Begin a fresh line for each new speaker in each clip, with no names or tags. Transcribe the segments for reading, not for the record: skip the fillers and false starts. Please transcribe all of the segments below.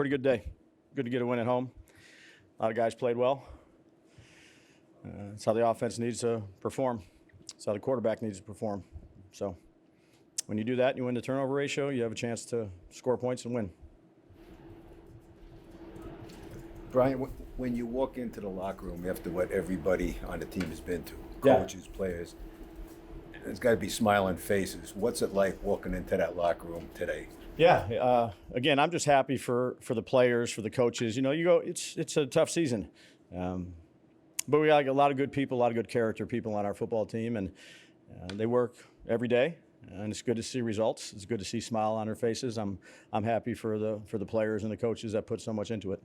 pretty good day. Good to get a win at home. A lot of guys played well. It's how the offense needs to perform. It's how the quarterback needs to perform. So when you do that and you win the turnover ratio, you have a chance to score points and win.
Brian, when you walk into the locker room after what everybody on the team has been to,
Yeah.
coaches, players, there's got to be smiling faces. What's it like walking into that locker room today?
Yeah. Again, I'm just happy for the players, for the coaches. You go. It's a tough season, but we got a lot of good people, a lot of good character people on our football team, and they work every day. And it's good to see results. It's good to see a smile on their faces. I'm happy for the players and the coaches that put so much into it.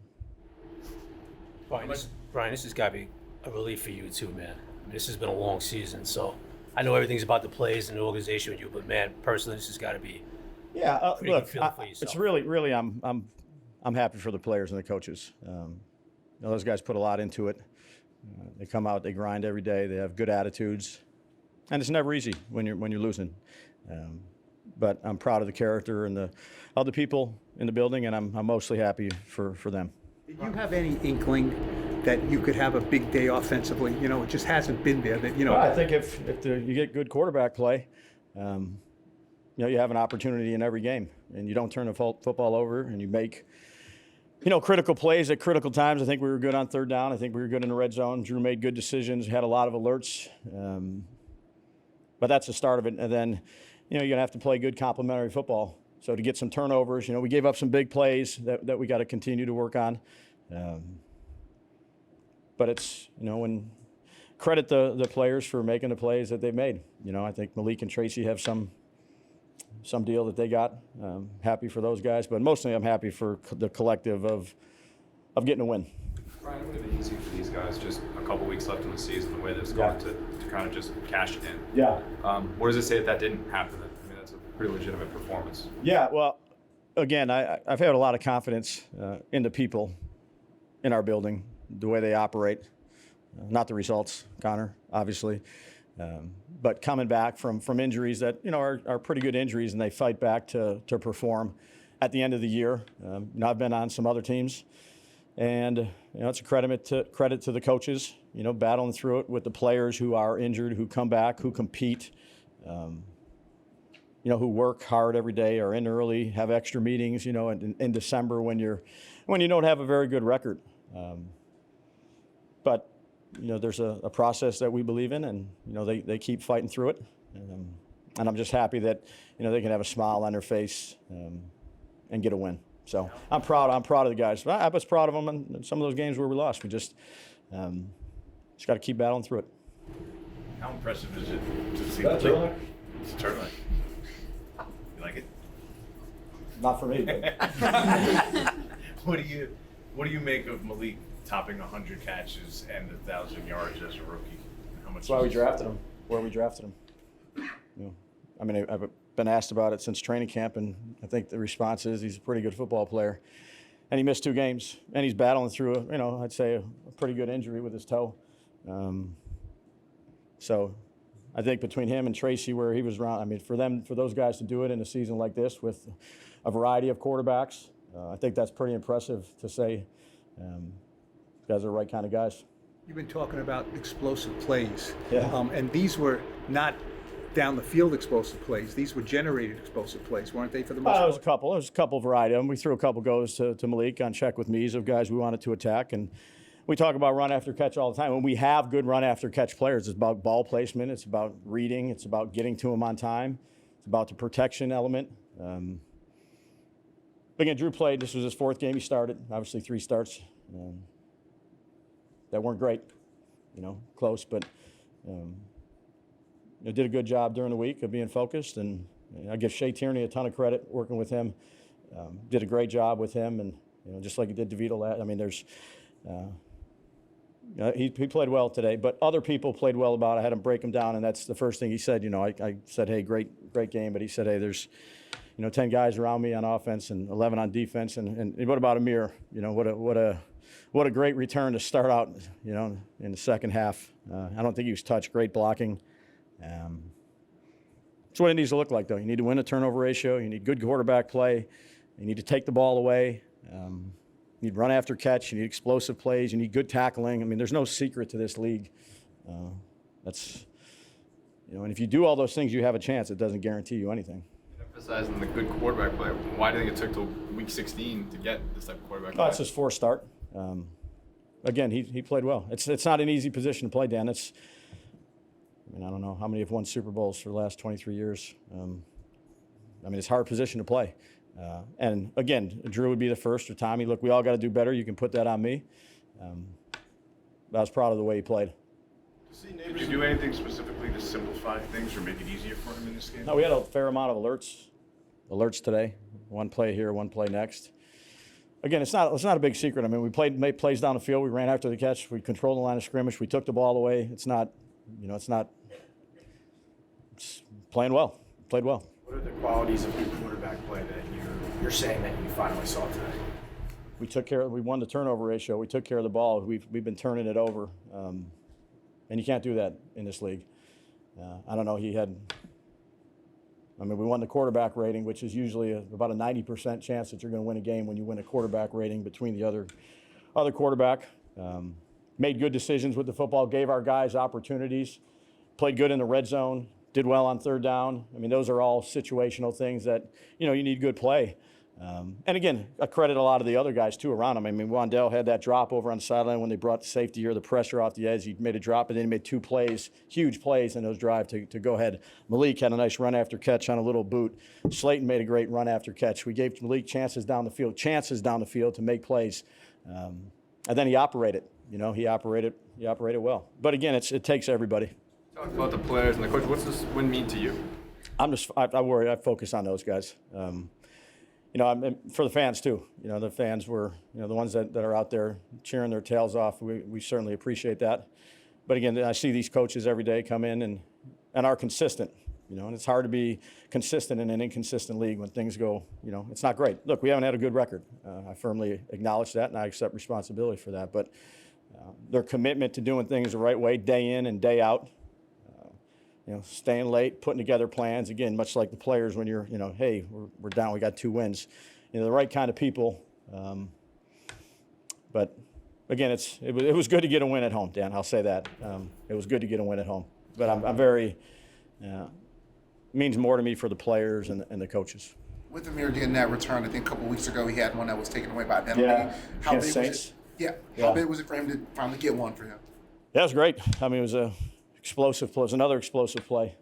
Brian, this has got to be a relief for you too, man. This has been a long season, so I know everything's about the plays and the organization with you, but man, personally, this has got to be.
Yeah, look,
for
it's really I'm happy for the players and the coaches. Those guys put a lot into it. They come out, they grind every day. They have good attitudes, and it's never easy when you're losing. But I'm proud of the character and the other people in the building, and I'm mostly happy for them.
Did you have any inkling that you could have a big day offensively? It just hasn't been there.
Well, I think if you get good quarterback play, you have an opportunity in every game, and you don't turn the football over, and you make, critical plays at critical times. I think we were good on third down. I think we were good in the red zone. Drew made good decisions, had a lot of alerts. But that's the start of it. And then, you're going to have to play good complementary football. So to get some turnovers, we gave up some big plays that we got to continue to work on. But it's, when credit the players for making the plays that they've made. I think Malik and Tracy have some deal that they got. Happy for those guys, but mostly I'm happy for the collective of getting a win.
Brian, it would have been easy for these guys, just a couple weeks left in the season, the way they've gone to kind of just cash it in.
Yeah.
What does it say that didn't happen? That's a pretty legitimate performance.
Yeah, well, again, I've had a lot of confidence in the people in our building, the way they operate, not the results, Connor, obviously. But coming back from injuries that, are pretty good injuries, and they fight back to perform at the end of the year. I've been on some other teams, and, it's a credit to the coaches, battling through it with the players who are injured, who come back, who compete, who work hard every day, are in early, have extra meetings, in December when you don't have a very good record. But there's a process that we believe in, and they keep fighting through it, and I'm just happy that they can have a smile on their face and get a win. So I'm proud of the guys. I was proud of them in some of those games where we lost. We just got to keep battling through it.
How impressive is it to see
That's
the
turtleneck?
It's a turtleneck. You like it?
Not for me.
What do you make of Malik topping 100 catches and 1,000 yards as a rookie?
That's why we drafted him. Where we drafted him. I've been asked about it since training camp, and I think the response is he's a pretty good football player. And he missed 2 games, and he's battling through I'd say a pretty good injury with his toe. So I think between him and Tracy, where he was around, for those guys to do it in a season like this with a variety of quarterbacks, I think that's pretty impressive to say. Guys are the right kind of guys.
You've been talking about explosive plays,
Yeah.
And these were not down the field explosive plays. These were generated explosive plays, weren't they, for the most part?
There was a couple variety of them. We threw a couple goes to Malik on check with me's of guys we wanted to attack, and we talk about run after catch all the time. When we have good run after catch players, it's about ball placement, it's about reading, it's about getting to them on time, it's about the protection element. Again, Drew played. This was his 4th game he started. Obviously 3 starts that weren't great, close, but did a good job during the week of being focused, and I give Shea Tierney a ton of credit working with him. Did a great job with him, and just like he did DeVito. He played well today, but other people played well about it. I had him break him down, and that's the first thing he said. I said, hey, great game, but he said, hey, there's 10 guys around me on offense and 11 on defense, and what about Ihmir? What a great return to start out, in the second half. I don't think he was touched. Great blocking. That's what it needs to look like, though. You need to win a turnover ratio. You need good quarterback play. You need to take the ball away. You need run after catch. You need explosive plays. You need good tackling. I mean, there's no secret to this league. And if you do all those things, you have a chance. It doesn't guarantee you anything.
Emphasizing the good quarterback play. Why do you think it took till week 16 to get this type of quarterback play?
That's his fourth start. Again, he played well. It's not an easy position to play, Dan. I don't know how many have won Super Bowls for the last 23 years. It's a hard position to play. And again, Drew would be the first, or Tommy. Look, we all got to do better. You can put that on me. I was proud of the way he played.
Did you do anything specifically to simplify things or make it easier for him in this game?
No, we had a fair amount of alerts today. One play here, one play next. Again, it's not a big secret. I mean, we made plays down the field. We ran after the catch. We controlled the line of scrimmage. We took the ball away. It's playing well. Played well.
What are the qualities of good quarterback play that you're saying that you finally saw today?
We won the turnover ratio. We took care of the ball. We've been turning it over. And you can't do that in this league. I don't know. We won the quarterback rating, which is usually about a 90% chance that you're going to win a game when you win a quarterback rating between the other quarterback. Made good decisions with the football, gave our guys opportunities, played good in the red zone, did well on third down. Those are all situational things that, you need good play. And again, I credit a lot of the other guys too around him. Wandell had that drop over on the sideline when they brought the safety or the pressure off the edge. He made a drop, and then he made two plays, huge plays in those drives to go ahead. Malik had a nice run after catch on a little boot. Slayton made a great run after catch. We gave Malik chances down the field to make plays. And then he operated. He operated well. But again, it takes everybody.
Talk about the players and the coach. What's this win mean to you?
I worry. I focus on those guys. For the fans too. The fans were, the ones that are out there cheering their tails off. We certainly appreciate that. But again, I see these coaches every day come in and are consistent. And it's hard to be consistent in an inconsistent league when things go, it's not great. Look, we haven't had a good record. I firmly acknowledge that, and I accept responsibility for that. But their commitment to doing things the right way, day in and day out, staying late, putting together plans. Again, much like the players when you're, hey, we're down, we got 2 wins. The right kind of people. But again, it was good to get a win at home, Dan. I'll say that. It was good to get a win at home. But I'm very means more to me for the players and the coaches.
With Ihmir getting that return, I think a couple weeks ago he had one that was taken away by a penalty.
Yeah.
How big was
Saints.
it? How big was it for him to finally get one for him?
Yeah, it was great. It was another explosive play.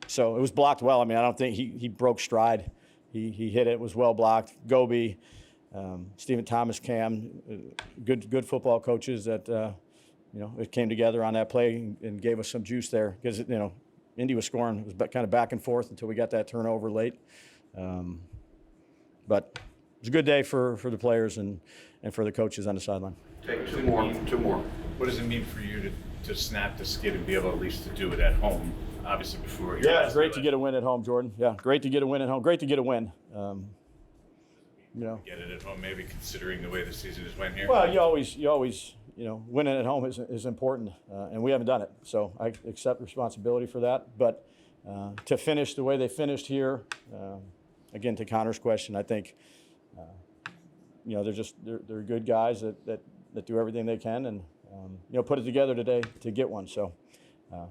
So it was blocked well. I don't think he broke stride. He hit it. It was well blocked. Goby, Stephen Thomas, Cam, good football coaches that it came together on that play and gave us some juice there because Indy was scoring. It was kind of back and forth until we got that turnover late. But it was a good day for the players and for the coaches on the sideline.
Take two more. What does it mean for you to snap the skid and be able at least to do it at home? Obviously, before your
it's great to get a win at home, Jordan. Yeah, great to get a win at home. Great to get a win.
Get it at home, maybe considering the way the season has went here.
Well, you always, winning at home is important, and we haven't done it. So I accept responsibility for that. But to finish the way they finished here, again, to Connor's question, I think, they're good guys that do everything they can and put it together today to get one. So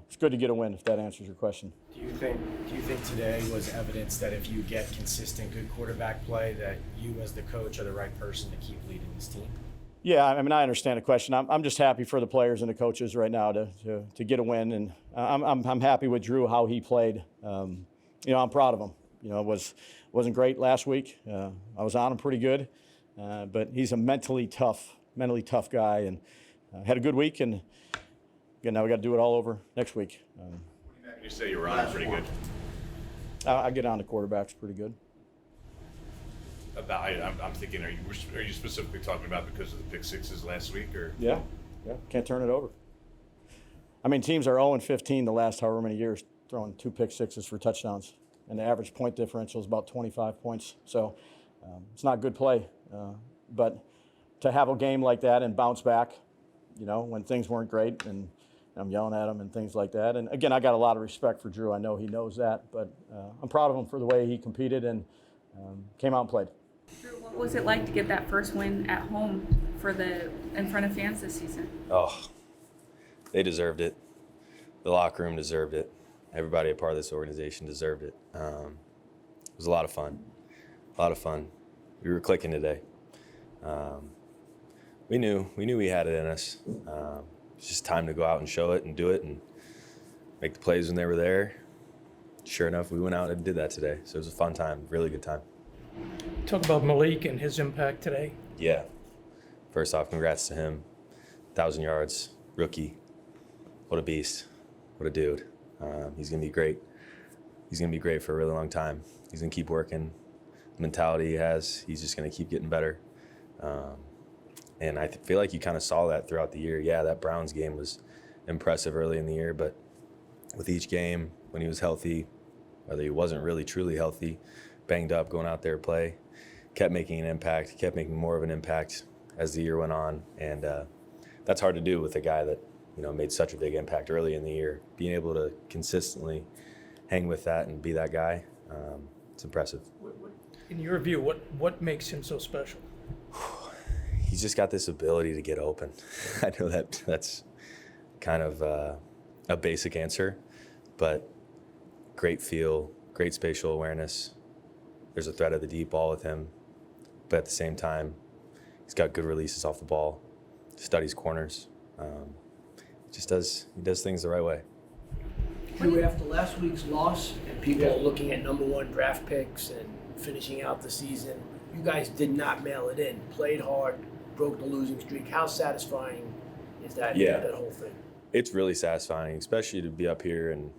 it's good to get a win, if that answers your question.
Do you think today was evidence that if you get consistent good quarterback play, that you as the coach are the right person to keep leading this team?
Yeah, I understand the question. I'm just happy for the players and the coaches right now to get a win, and I'm happy with Drew how he played. I'm proud of him. It wasn't great last week. I was on him pretty good, but he's a mentally tough guy, and had a good week. And again, now we got to do it all over next week.
You say you were on pretty good.
I get on the quarterbacks pretty good.
I'm thinking, are you specifically talking about because of the pick sixes last week, or?
Yeah, can't turn it over. Teams are 0-15 the last however many years, throwing 2 pick sixes for touchdowns, and the average point differential is about 25 points. So it's not good play, but to have a game like that and bounce back, when things weren't great, and I'm yelling at him and things like that. And again, I got a lot of respect for Drew. I know he knows that, but I'm proud of him for the way he competed and came out and played.
What was it like to get that first win at home in front of fans this season?
Oh, they deserved it. The locker room deserved it. Everybody a part of this organization deserved it. It was a lot of fun. We were clicking today. We knew we had it in us. It's just time to go out and show it and do it and make the plays when they were there. Sure enough, we went out and did that today. So it was a fun time, really good time.
Talk about Malik and his impact today.
Yeah. First off, congrats to him. 1,000 yards, rookie. What a beast. What a dude. He's going to be great. He's going to be great for a really long time. He's going to keep working. The mentality he has, he's just going to keep getting better. And I feel like you kind of saw that throughout the year. Yeah, that Browns game was impressive early in the year, but with each game, when he was healthy, whether he wasn't really truly healthy, banged up, going out there to play, kept making an impact, kept making more of an impact as the year went on. And that's hard to do with a guy that, made such a big impact early in the year. Being able to consistently hang with that and be that guy, it's impressive.
In your view, what makes him so special?
He's just got this ability to get open. I know that's kind of a basic answer, but great feel, great spatial awareness. There's a threat of the deep ball with him, but at the same time, he's got good releases off the ball, studies corners. He does things the right way.
Drew, after last week's loss and people are looking at number 1 draft picks and finishing out the season, you guys did not mail it in. Played hard, broke the losing streak. How satisfying is that whole thing?
It's really satisfying, especially to be up here and,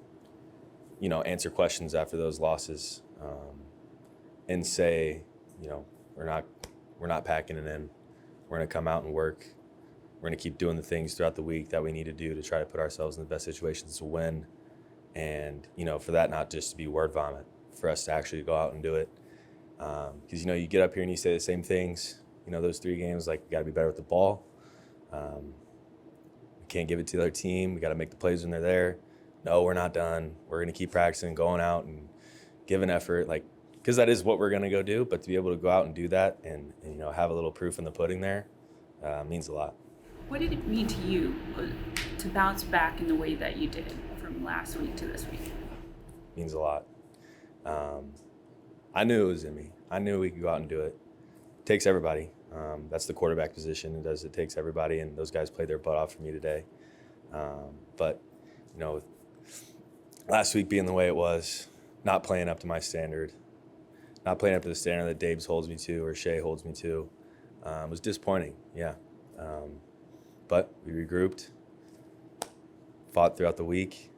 answer questions after those losses, and say, we're not packing it in. We're going to come out and work. We're going to keep doing the things throughout the week that we need to do to try to put ourselves in the best situations to win. And, for that not just to be word vomit, for us to actually go out and do it. Because, you get up here and you say the same things, those 3 games, like, we got to be better with the ball. We can't give it to the other team. We got to make the plays when they're there. No, we're not done. We're going to keep practicing, going out and giving effort, because that is what we're going to go do. But to be able to go out and do that and have a little proof in the pudding there means a lot.
What did it mean to you to bounce back in the way that you did from last week to this week?
Means a lot. I knew it was in me. I knew we could go out and do it. It takes everybody. That's the quarterback position. It takes everybody, and those guys played their butt off for me today. But, last week being the way it was, not playing up to my standard, not playing up to the standard that Dabes holds me to or Shea holds me to, was disappointing, yeah. But we regrouped, fought throughout the week,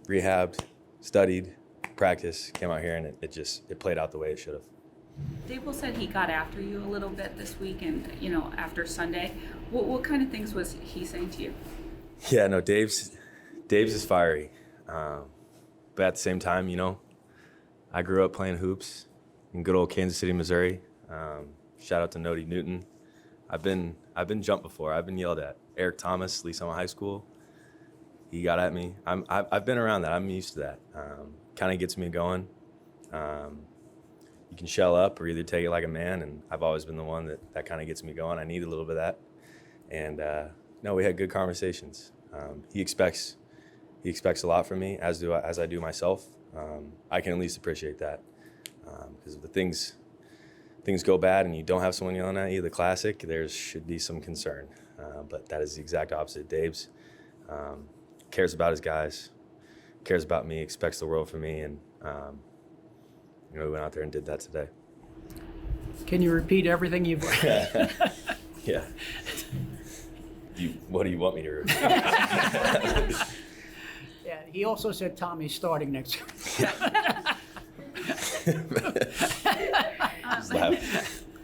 rehabbed, studied, practiced, came out here, and it played out the way it should have.
Daboll said he got after you a little bit this week and, after Sunday. What kind of things was he saying to you?
Yeah, no, Dave's is fiery. But at the same time, I grew up playing hoops in good old Kansas City, Missouri. Shout out to Nody Newton. I've been jumped before. I've been yelled at. Eric Thomas, Lee Summit High School, he got at me. I've been around that. I'm used to that. Kind of gets me going. You can shell up or either take it like a man, and I've always been the one that kind of gets me going. I need a little bit of that. And no, we had good conversations. He expects a lot from me, as I do myself. I can at least appreciate that. Because if the things go bad and you don't have someone yelling at you, the classic, there should be some concern. But that is the exact opposite. Dabes cares about his guys, cares about me, expects the world from me, and we went out there and did that today.
Can you repeat everything you've
Yeah. What do you want me to repeat?
Yeah, he also said Tommy's starting next week.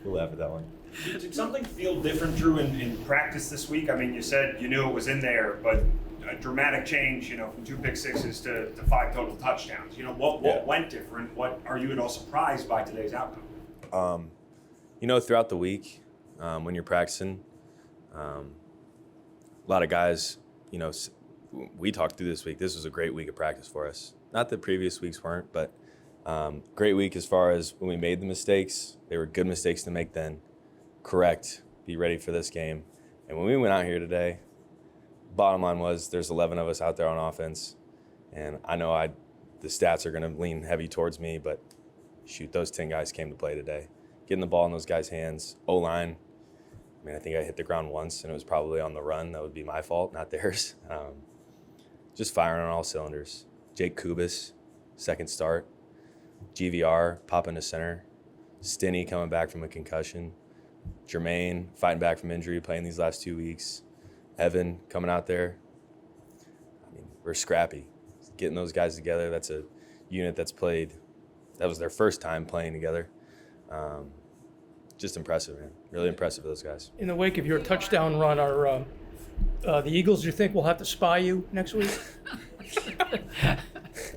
We'll laugh at that one.
Did something feel different, Drew, in practice this week? I mean, you said you knew it was in there, but a dramatic change, from 2 pick sixes to 5 total touchdowns. What went different? What are you at all surprised by today's outcome?
Throughout the week, when you're practicing, a lot of guys, we talked through this week. This was a great week of practice for us. Not that previous weeks weren't, but Great week as far as when we made the mistakes. They were good mistakes to make then. Correct, be ready for this game. And when we went out here today, bottom line was there's 11 of us out there on offense. And I know the stats are going to lean heavy towards me, but shoot, those 10 guys came to play today. Getting the ball in those guys' hands, O-line. I mean, I think I hit the ground once, and it was probably on the run. That would be my fault, not theirs. Just firing on all cylinders. Jake Kubis, second start. GVR, popping to center. Stinney coming back from a concussion. Jermaine fighting back from injury, playing these last 2 weeks. Evan coming out there. I mean, we're scrappy. Getting those guys together, that's a unit that's played. That was their first time playing together. Just impressive, man. Really impressive, those guys.
In the wake of your touchdown run, are the Eagles, you think, will have to spy you next week?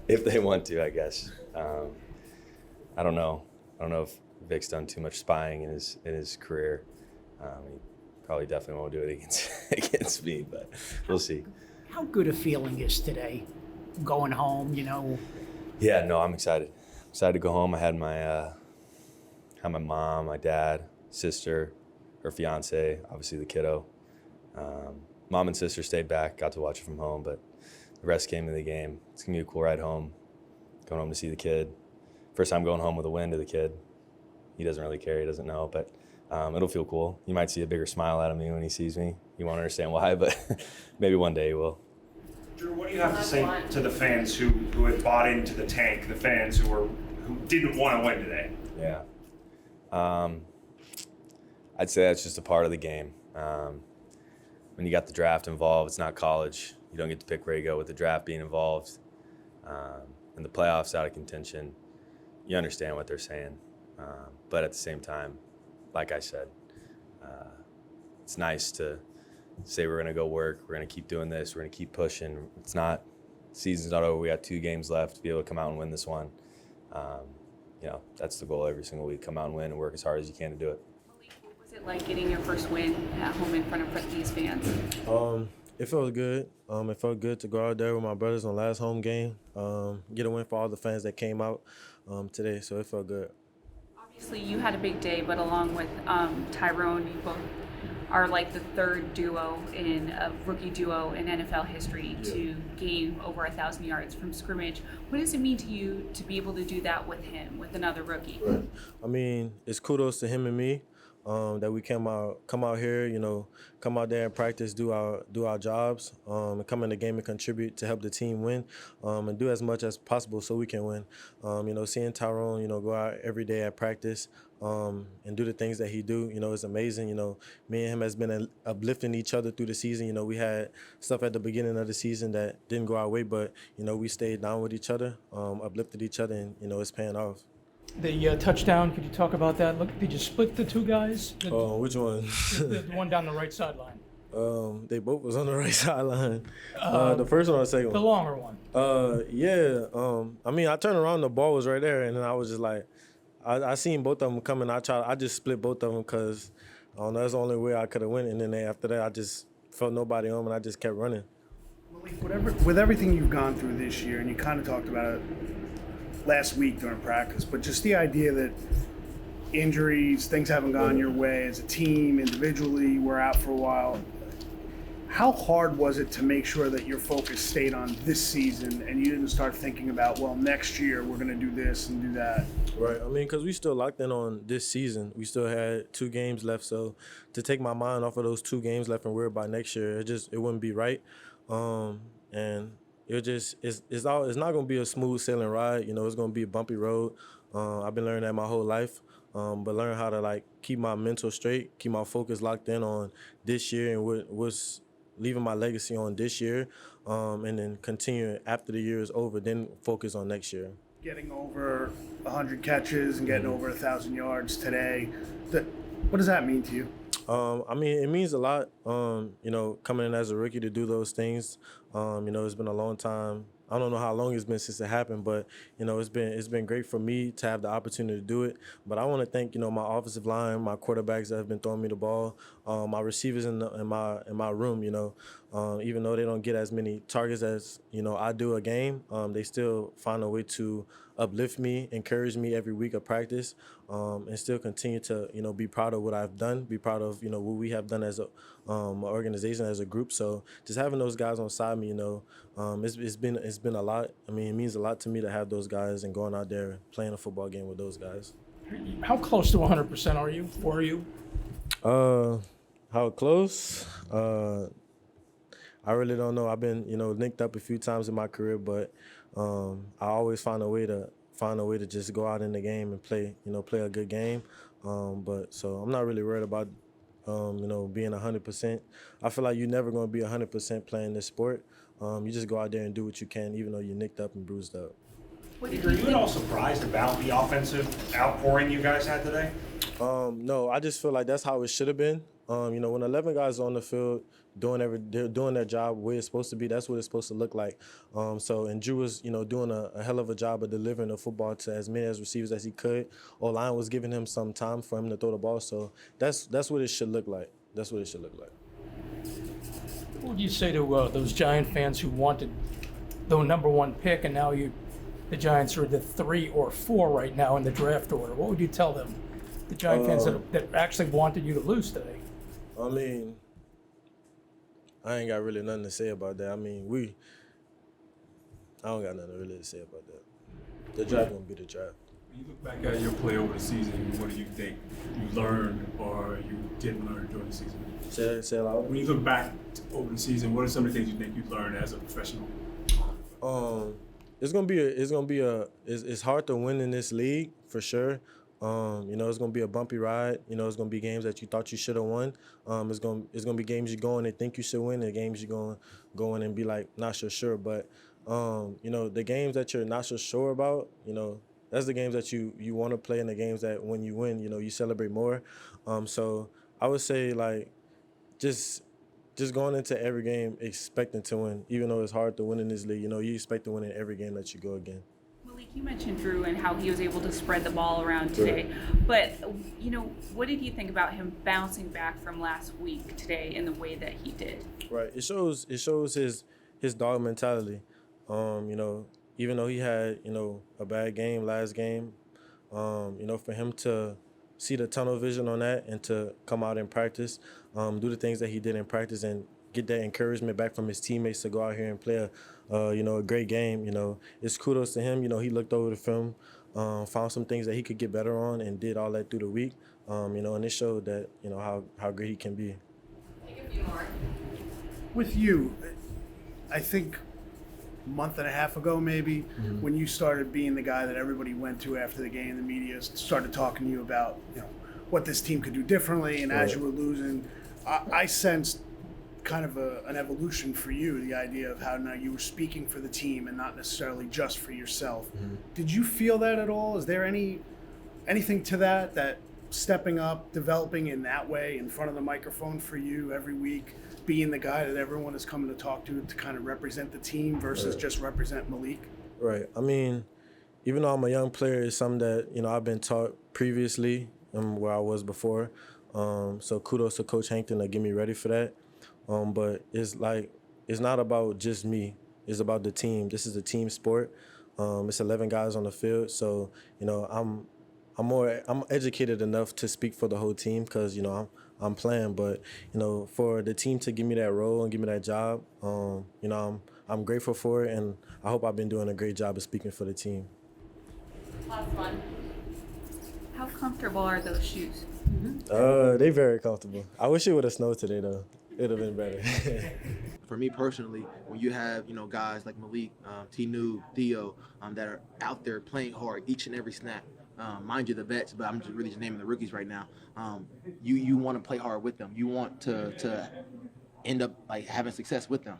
If they want to, I guess. I don't know. I don't know if Vic's done too much spying in his career. He probably definitely won't do it against me, but we'll see.
How good a feeling is today, going home?
Yeah, no, I'm excited. Excited to go home. I had my mom, my dad, sister, her fiance, obviously the kiddo. Mom and sister stayed back, got to watch it from home, but the rest came to the game. It's gonna be a cool ride home. Going home to see the kid. First time going home with a win to the kid. He doesn't really care, he doesn't know, but it'll feel cool. You might see a bigger smile out of me when he sees me. You won't understand why, but maybe one day he will.
Drew, what do you have to say to the fans who had bought into the tank, the fans who didn't want to win today?
Yeah. I'd say that's just a part of the game. When you got the draft involved, it's not college. You don't get to pick where you go with the draft being involved. And the playoffs out of contention, you understand what they're saying. But at the same time, like I said, it's nice to say we're going to go work, we're going to keep doing this, we're going to keep pushing. It's not, season's not over, we got 2 games left to be able to come out and win this one. That's the goal every single week, come out and win and work as hard as you can to do it.
Malik, what was it like getting your first win at home in front of these fans?
It felt good. It felt good to go out there with my brothers on last home game, get a win for all the fans that came out today, so it felt good.
Obviously, you had a big day, but along with Tyrone, you both are like the third duo in a rookie duo in NFL history to gain over 1,000 yards from scrimmage. What does it mean to you to be able to do that with him, with another rookie?
Right. I mean, it's kudos to him and me that we come out here, come out there and practice, do our jobs, and come in the game and contribute to help the team win, and do as much as possible so we can win. Seeing Tyrone, go out every day at practice, and do the things that he do, it's amazing. Me and him has been uplifting each other through the season. We had stuff at the beginning of the season that didn't go our way, but, we stayed down with each other, uplifted each other, and, it's paying off.
The touchdown, could you talk about that? Look, did you split the 2 guys?
Which one?
the one down the right sideline.
They both was on the right sideline. The first one or the second one?
The longer one.
Yeah. I turned around, the ball was right there, and then I was just like, I seen both of them coming. I just split both of them because I don't know, that's the only way I could have went. And then after that, I just felt nobody on, and I just kept running.
With everything you've gone through this year, and you kind of talked about it last week during practice, but just the idea that injuries, things haven't gone your way as a team, individually, we're out for a while. How hard was it to make sure that your focus stayed on this season and you didn't start thinking about, well, next year we're going to do this and do that?
Right. Because we still locked in on this season. We still had 2 games left. So to take my mind off of those 2 games left and worry about next year, it wouldn't be right. And it's not going to be a smooth sailing ride. It's going to be a bumpy road. I've been learning that my whole life. But learn how to keep my mental straight, keep my focus locked in on this year and what's leaving my legacy on this year, and then continue after the year is over, then focus on next year.
Getting over 100 catches and getting over 1,000 yards today, what does that mean to you?
It means a lot, coming in as a rookie to do those things. It's been a long time. I don't know how long it's been since it happened, but, it's been great for me to have the opportunity to do it. But I want to thank, my offensive line, my quarterbacks that have been throwing me the ball, my receivers in my room, Even though they don't get as many targets as, I do a game, they still find a way to uplift me, encourage me every week of practice, and still continue to, be proud of what I've done, be proud of, what we have done as a organization, as a group. So just having those guys on side me, it's been a lot. I mean, it means a lot to me to have those guys and going out there playing a football game with those guys.
How close to 100% are you? Were you?
How close? I really don't know. I've been, linked up a few times in my career, but I always find a way to just go out in the game and play a good game. But so I'm not really worried about, being 100%. I feel like you're never going to be 100% playing this sport. You just go out there and do what you can, even though you're nicked up and bruised up.
Were you at all surprised about the offensive outpouring you guys had today?
No, I just feel like that's how it should have been. When 11 guys are on the field they're doing their job where it's supposed to be, that's what it's supposed to look like. And Drew was, doing a hell of a job of delivering the football to as many as receivers as he could. O-line was giving him some time for him to throw the ball. So that's what it should look like. That's what it should look like.
What would you say to those Giant fans who wanted the #1 pick, and now the Giants are the 3 or 4 right now in the draft order? What would you tell them, the Giant fans that actually wanted you to lose today?
I mean, I ain't got really nothing to say about that. I mean, I don't got nothing really to say about that. The draft won't be the draft.
When you look back at your play over the season, what do you think you learned or you didn't learn during the season?
Say it loud.
When you look back over the season, what are some of the things you think you learned as a professional?
It's hard to win in this league for sure. It's gonna be a bumpy ride. It's gonna be games that you thought you should have won. It's gonna be games you go in and think you should win, and games you go in and be like not so sure. But the games that you're not so sure about, that's the games that you want to play, and the games that when you win, you celebrate more. So I would say like just going into every game expecting to win, even though it's hard to win in this league. You expect to win in every game that you go again.
Malik, you mentioned Drew and how he was able to spread the ball around today. But, what did you think about him bouncing back from last week today in the way that he did?
Right. It shows his dog mentality. Even though he had, a bad game last game, for him to see the tunnel vision on that and to come out and practice, do the things that he did in practice and get that encouragement back from his teammates to go out here and play a great game. It's kudos to him. He looked over the film, found some things that he could get better on, and did all that through the week. And it showed that how great he can be.
Take a few more.
With you, I think a month and a half ago maybe, when you started being the guy that everybody went to after the game, the media started talking to you about what this team could do differently, and as you were losing, I sensed kind of an evolution for you, the idea of how now you were speaking for the team and not necessarily just for yourself. Did you feel that at all? Is there anything to that stepping up, developing in that way in front of the microphone for you every week, being the guy that everyone is coming to talk to kind of represent the team versus just represent Malik?
Right. I mean, even though I'm a young player, it's something that, I've been taught previously where I was before. So kudos to Coach Hankton to get me ready for that. But it's not about just me. It's about the team. This is a team sport. It's 11 guys on the field. So, I'm educated enough to speak for the whole team because, I'm playing. But, for the team to give me that role and give me that job, I'm grateful for it. And I hope I've been doing a great job of speaking for the team.
Last one. How comfortable are those shoes?
They very comfortable. I wish it would have snowed today, though. It would have been better.
For me personally, when you have, guys like Malik, T-Noob, Theo, that are out there playing hard each and every snap, mind you the vets, but I'm just naming the rookies right now, you want to play hard with them. You want to end up having success with them.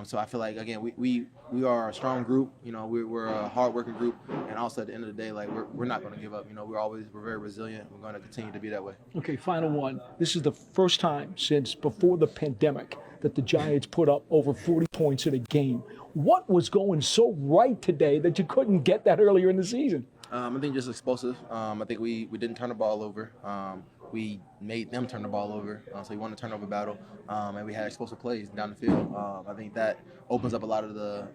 So I feel like, again, we are a strong group. We're a hard-working group, and also at the end of the day, we're not going to give up. We're very resilient. We're going to continue to be that way.
Okay, final one. This is the first time since before the pandemic that the Giants put up over 40 points in a game. What was going so right today that you couldn't get that earlier in the season?
I think just explosive. I think we didn't turn the ball over. we made them turn the ball over. So we won the turnover battle, and we had explosive plays down the field. I think that opens up a lot of the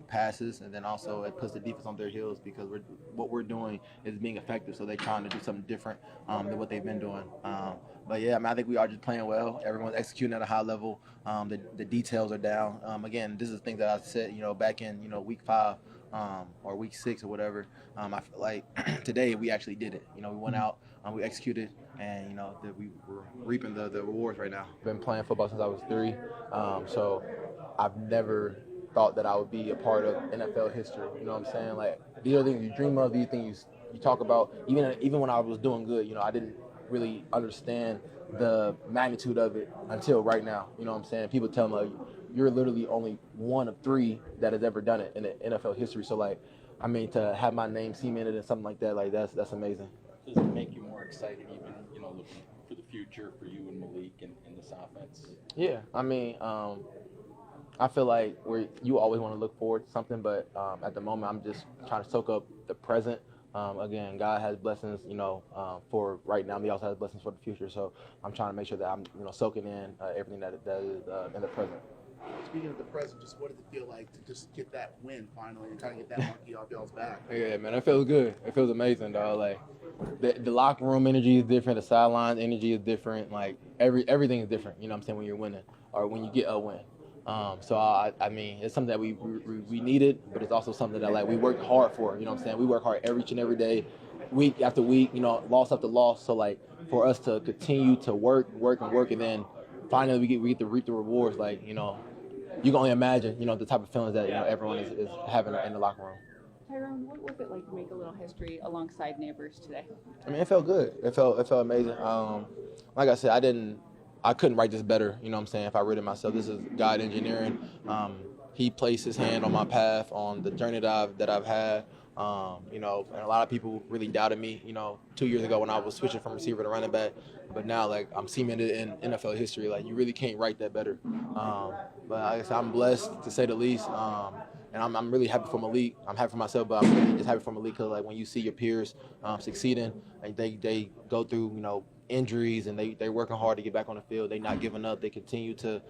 passes, and then also it puts the defense on their heels because what we're doing is being effective. So they're trying to do something different than what they've been doing. But yeah, I mean, I think we are just playing well. Everyone's executing at a high level. The details are down. Again, this is things that I said, back in, week 5 or week 6 or whatever. I feel like today we actually did it. We went out, we executed, and that we were reaping the rewards right now. I've been playing football since I was 3, so I've never thought that I would be a part of NFL history. You know what I'm saying? Like, these are things you dream of, these things you talk about. Even when I was doing good, I didn't really understand the magnitude of it until right now. You know what I'm saying? People tell me, like, you're literally only one of 3 that has ever done it in the NFL history. So, like, I mean, to have my name cemented in something like that, like, that's amazing.
Does it make you more excited, even looking for the future for you and Malik and this offense?
Yeah, I mean, I feel like you always want to look forward to something, but at the moment, I'm just trying to soak up the present. Again, God has blessings, for right now. He also has blessings for the future. So I'm trying to make sure that I'm, soaking in everything that is in the present.
Speaking of the present, just what did it feel like to just get that win finally and kind of get that monkey off y'all's back?
Yeah, man, it feels good. It feels amazing, dog. Like, the locker room energy is different. The sideline energy is different. Like, everything is different, you know what I'm saying, when you're winning or when you get a win. So I mean, it's something that we needed, but it's also something that, like, we worked hard for. You know what I'm saying? We work hard each and every day, week after week. Loss after loss. So, like, for us to continue to work, and then finally we get to reap the rewards. Like, you can only imagine, the type of feelings that everyone is having in the locker room.
Tyrone, what was it like to make a little history alongside Nabers today?
I mean, it felt good. It felt amazing. Like I said, I couldn't write this better, you know what I'm saying, if I read it myself. This is God engineering. He placed his hand on my path, on the journey that I've had. And a lot of people really doubted me, 2 years ago when I was switching from receiver to running back. But now, like, I'm cemented in NFL history. Like, you really can't write that better. But like I said, I'm blessed, to say the least. And I'm really happy for Malik. I'm happy for myself, but I'm really just happy for Malik because, like, when you see your peers succeeding, and they go through, injuries, and they're working hard to get back on the field. They're not giving up. They continue to,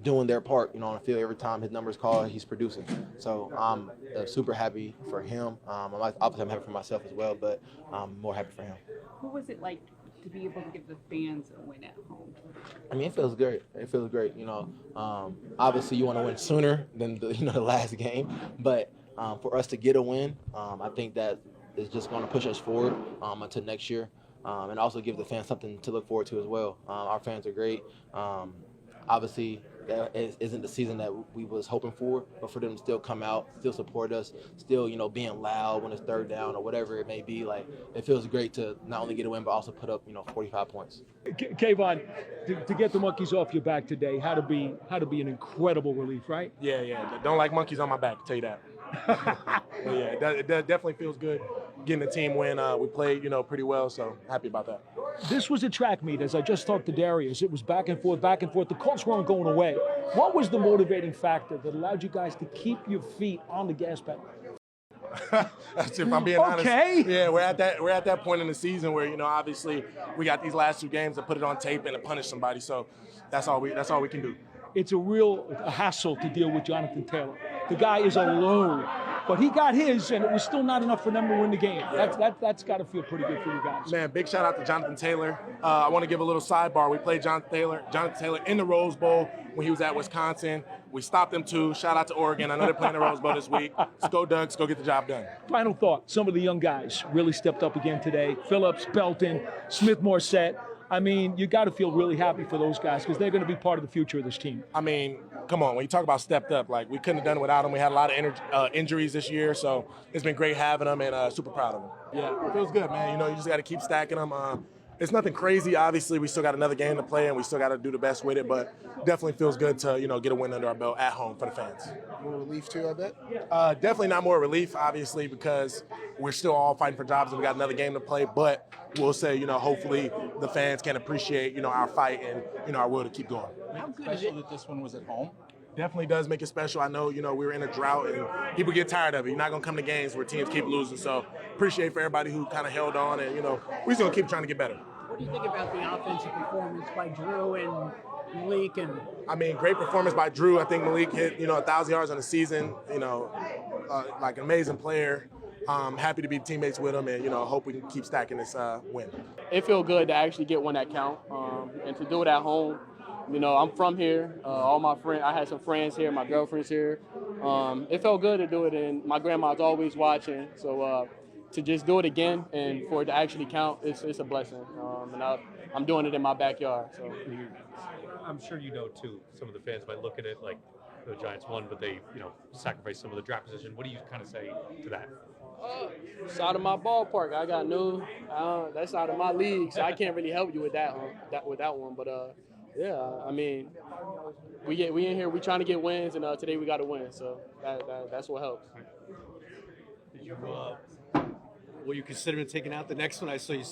doing their part, on the field. Every time his number's called, he's producing. So I'm super happy for him. Obviously, I'm happy for myself as well, but I'm more happy for him.
What was it like to be able to give the fans a win at home?
I mean, it feels great. It feels great. Obviously, you want to win sooner than the last game, but for us to get a win, I think that is just going to push us forward until next year. And also give the fans something to look forward to as well. Our fans are great. Obviously, that isn't the season that we was hoping for, but for them to still come out, still support us, still, being loud when it's third down or whatever it may be, like, it feels great to not only get a win, but also put up, 45 points.
Kayvon, to get the monkeys off your back today, how to be an incredible relief, right?
Yeah. Don't like monkeys on my back, I'll tell you that. Yeah, it definitely feels good getting the team win. We played, pretty well, so happy about that.
This was a track meet, as I just talked to Darius. It was back and forth. The Colts weren't going away. What was the motivating factor that allowed you guys to keep your feet on the gas pedal?
If I'm being honest, yeah, we're at that point in the season where, obviously we got these last 2 games to put it on tape and to punish somebody. So that's all we can do.
It's a hassle to deal with Jonathan Taylor. The guy is alone, but he got his, and it was still not enough for them to win the game. Yeah. That's got to feel pretty good for you guys.
Man, big shout out to Jonathan Taylor. I want to give a little sidebar. We played Jonathan Taylor in the Rose Bowl when he was at Wisconsin. We stopped him too. Shout out to Oregon. I know they're playing the Rose Bowl this week. Let's go, Ducks. Go get the job done.
Final thought. Some of the young guys really stepped up again today. Phillips, Belton, Smith-Marsette. I mean, you got to feel really happy for those guys because they're going to be part of the future of this team.
I mean, come on. When you talk about stepped up, like, we couldn't have done it without them. We had a lot of injuries this year, so it's been great having them, and super proud of them. Yeah, it feels good, man. You just got to keep stacking them. It's nothing crazy. Obviously, we still got another game to play, and we still got to do the best with it, but definitely feels good to, get a win under our belt at home for the fans.
More relief, too, I bet?
Definitely not more relief, obviously, because we're still all fighting for jobs and we got another game to play, but we'll say, hopefully the fans can appreciate, our fight and, our will to keep going.
How good is it that this one was at home?
Definitely does make it special. I know, we were in a drought and people get tired of it. You're not going to come to games where teams keep losing, so appreciate for everybody who kind of held on and, we're just going to keep trying to get better.
What
do you think about the offensive performance by Drew and Malik? And
I mean, great performance by Drew. I think Malik hit, 1,000 yards on the season. Like an amazing player. Happy to be teammates with him, and hope we can keep stacking this win.
It feels good to actually get one that count, and to do it at home. I'm from here. All my friends, I had some friends here. My girlfriend's here. It felt good to do it, and my grandma's always watching. So to just do it again and for it to actually count, it's a blessing. And I'm doing it in my backyard. So
I'm sure too. Some of the fans might look at it like the Giants won, but they sacrificed some of the draft position. What do you kind of say to that?
It's out of my ballpark. I got new. That's out of my league, so I can't really help you with that one. But yeah, I mean, we in here. We trying to get wins, and today we got to win. So that's what helps.
Did you were you considering taking out the next one? I saw you.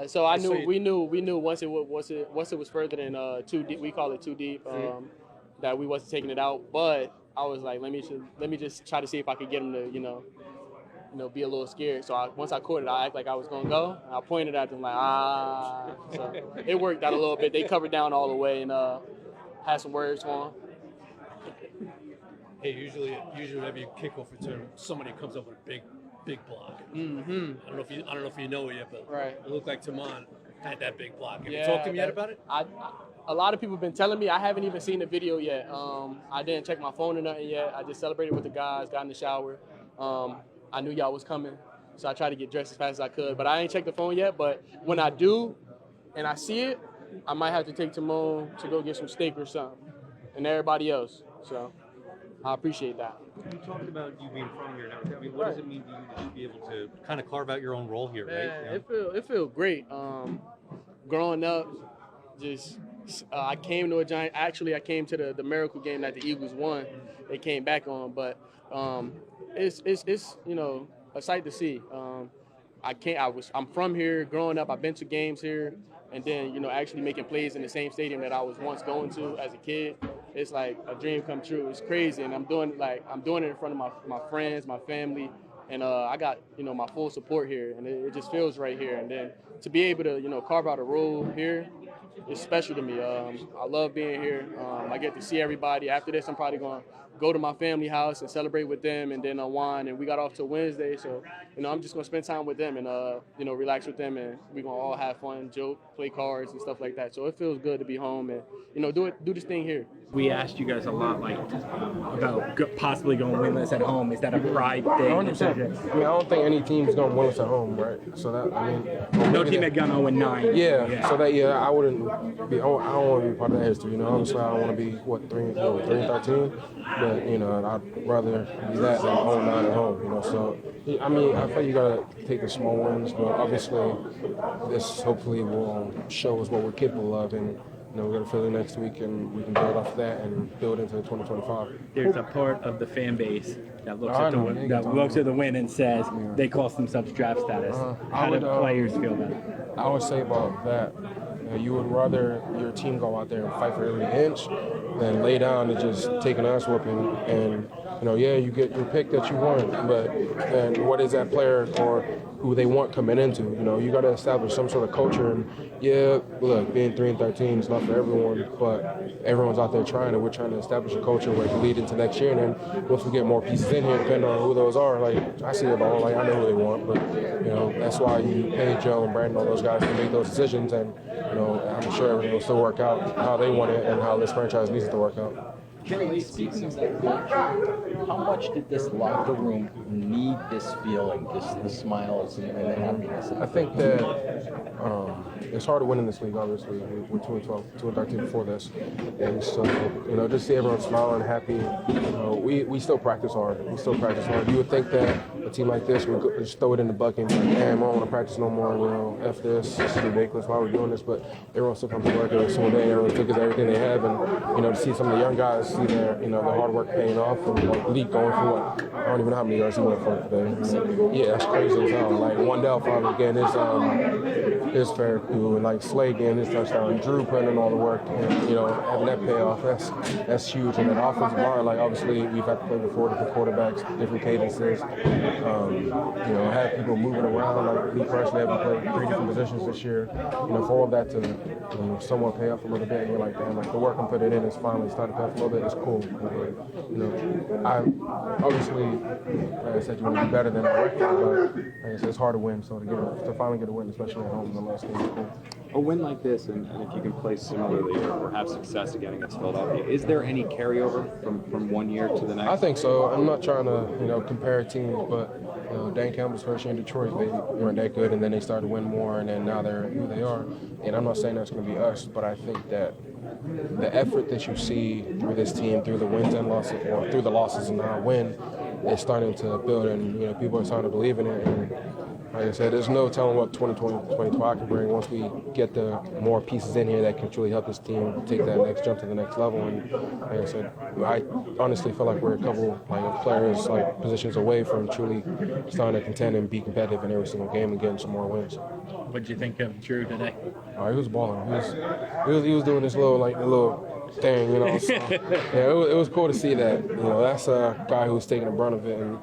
So we knew once it was further than 2 deep. We call it 2 deep. That we wasn't taking it out, but I was like, let me just try to see if I could get him to, be a little scared. So once I caught it, I act like I was gonna go. And I pointed at them like, So it worked out a little bit. They covered down all the way and had some words for him.
Hey, usually whenever you kick off return, somebody comes up with a big block.
Mm-hmm.
I don't know if you know it yet, but
right.
It looked like Tamon had that big block. Have you talked to him yet about it?
A lot of people have been telling me. I haven't even seen the video yet. I didn't check my phone or nothing yet. I just celebrated with the guys, got in the shower. I knew y'all was coming, so I tried to get dressed as fast as I could. But I ain't checked the phone yet. But when I do and I see it, I might have to take Timon to go get some steak or something, and everybody else. So I appreciate that.
You talked about you being from here. I mean, what does it mean to you to be able to kind of carve out your own role here, right?
It feel great. Growing up, I came to a Giant. Actually, I came to the miracle game that the Eagles won. They came back on, but it's a sight to see. I'm from here. Growing up, I've been to games here, and then actually making plays in the same stadium that I was once going to as a kid. It's like a dream come true. It's crazy, and I'm doing it in front of my friends, my family, and I got my full support here, and it just feels right here. And then to be able to carve out a role here, it's special to me. I love being here. I get to see everybody. After this, I'm probably going to go to my family house and celebrate with them and then unwind. And we got off till Wednesday, so I'm just going to spend time with them and relax with them, and we're going to all have fun, joke, play cards and stuff like that. So it feels good to be home and do this thing here.
We asked you guys a lot about possibly going winless at home. Is that a pride thing?
100%. I don't think any team's going to win us at home, right? So that
no team had gone 0-9.
Yeah. So that I wouldn't be. I don't want to be part of that history. Obviously I don't want to be 3-13. But I'd rather be that than 0-9 at home. So I feel you gotta take the small wins, but obviously this hopefully will show us what we're capable of, and we got to Philly next week, and we can build off of that and build into 2025.
There's a part of the fan base that looks at the win and says they cost themselves draft status. How do players feel about it?
I would say about that, you would rather your team go out there and fight for every inch than lay down and just take an ass whooping. And you get your pick that you want, but then what is that player or who they want coming into? You got to establish some sort of culture. And look, being 3-13 is not for everyone, but everyone's out there trying, and we're trying to establish a culture where it can lead into next year. And then once we get more pieces in here, depending on who those are, I see it all. I know who they want, but that's why you pay Joe and Brandon, all those guys to make those decisions. And I'm sure everything will still work out how they want it and how this franchise needs it to work out.
Jerry, speaking of that culture, how much did this locker room need this feeling, the smiles and the happiness?
I think that it's hard to win in this league, obviously. We're 2-12, 2-13 before this. And so, just see everyone smiling, happy. We still practice hard. You would think that a team like this would just throw it in the bucket and be like, damn, I don't want to practice no more. F this is ridiculous. Why are we doing this? But everyone still comes to work every single day. Everyone figures everything they have. And, to see some of the young guys see their hard work paying off, and Malik going for what? I don't even know how many yards he went for today. Yeah, that's crazy as hell. Wandell probably getting his is fair too. And like Slay getting his touchdown, Drew putting in all the work, and having that payoff, that's huge. And then offensive line, like obviously we've had to play before, different quarterbacks, different cadences. Have people moving around. Like we personally have to play 3 different positions this year. For all of that to somewhat pay off a little bit, and you're like, damn, like the work I'm putting in is finally starting to pay off a little bit. It's cool. I obviously, like I said, you want to be better than our record, but like I said, it's hard to win. So to finally get a win, especially at home in the last game, is cool.
A win like this, and if you can play similarly or have success again against Philadelphia, is there any carryover from one year to the next?
I think so. I'm not trying to, compare teams, but Dan Campbell's first year in Detroit, they weren't that good, and then they started to win more, and then now they're who they are. And I'm not saying that's going to be us, but I think that the effort that you see through this team, through the wins and losses, or through the losses and now win, is starting to build, and people are starting to believe in it. And like I said, there's no telling what 2020 can bring once we get the more pieces in here that can truly help this team take that next jump to the next level. And like I said, I honestly feel like we're a couple players, positions away from truly starting to contend and be competitive in every single game and getting some more wins.
What did you think of Drew today?
Oh, he was balling. He was doing this little thing, So, yeah, it was cool to see that. That's a guy who's taking the brunt of it, and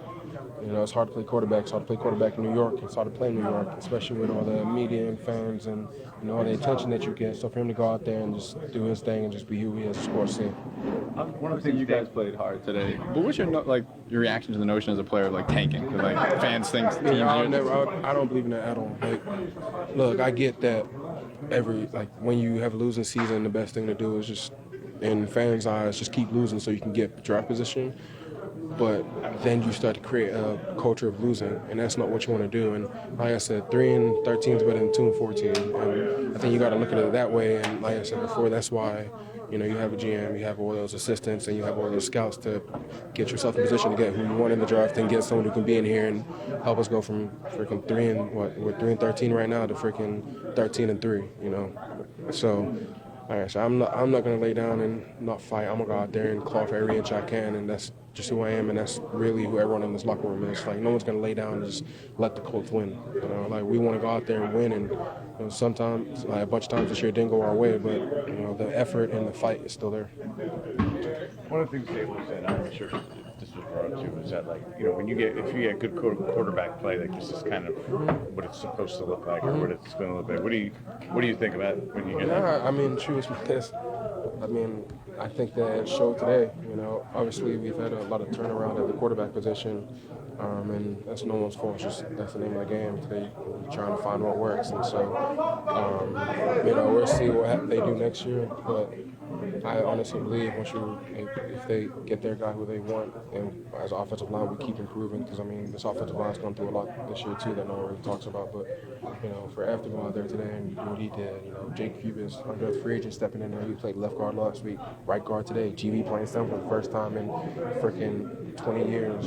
it's hard to play quarterback. It's hard to play quarterback in New York. It's hard to play in New York, especially with all the media and fans and all the attention that you get. So for him to go out there and just do his thing and just be who he is, score scene.
One of the things you guys played hard today. What was your reaction to the notion as a player of tanking? Because fans think teams.
I don't believe in that at all. Look, I get that when you have a losing season, the best thing to do is just, in fans' eyes, just keep losing so you can get draft position. But then you start to create a culture of losing, and that's not what you want to do. And like I said, 3-13 is better than 2-14, and I think you got to look at it that way. And like I said before, that's why you have a GM, you have all those assistants, and you have all those scouts to get yourself in position to get who you want in the draft and get someone who can be in here and help us go from freaking 3-13 right now to freaking 13-3. So. All right, so I'm not going to lay down and not fight. I'm going to go out there and claw for every inch I can, and that's just who I am, and that's really who everyone in this locker room is. No one's going to lay down and just let the Colts win. We want to go out there and win, and sometimes, a bunch of times this year it didn't go our way, but the effort and the fight is still there.
One of the things Daboll said, I'm not sure if this was brought up too, is that if you get good quarterback play, this is kind of what it's supposed to look like, or what it's going to look like. What do you think about it when you get that?
I think that it showed today. Obviously we've had a lot of turnaround at the quarterback position, and that's no one's fault. That's the name of the game. Today, trying to find what works, and so we'll see what they do next year. But I honestly believe if they get their guy who they want, and as an offensive line, we keep improving, because this offensive line's gone through a lot this year too that no one really talks about. But for after going out there today and do what he did, Jake Cubis, undrafted free agent, stepping in there. He played left guard last week, right guard today. GB playing center for the first time in freaking 20 years.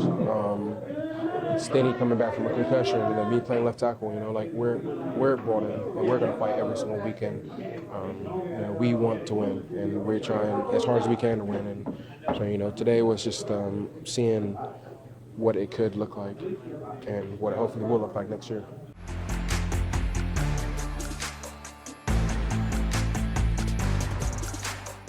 Stenny coming back from a concussion, and then me playing left tackle. We're brought in, and we're going to fight every single weekend. We want to win, and we're trying as hard as we can to win. And so, today was just seeing what it could look like and what it hopefully will look like next year.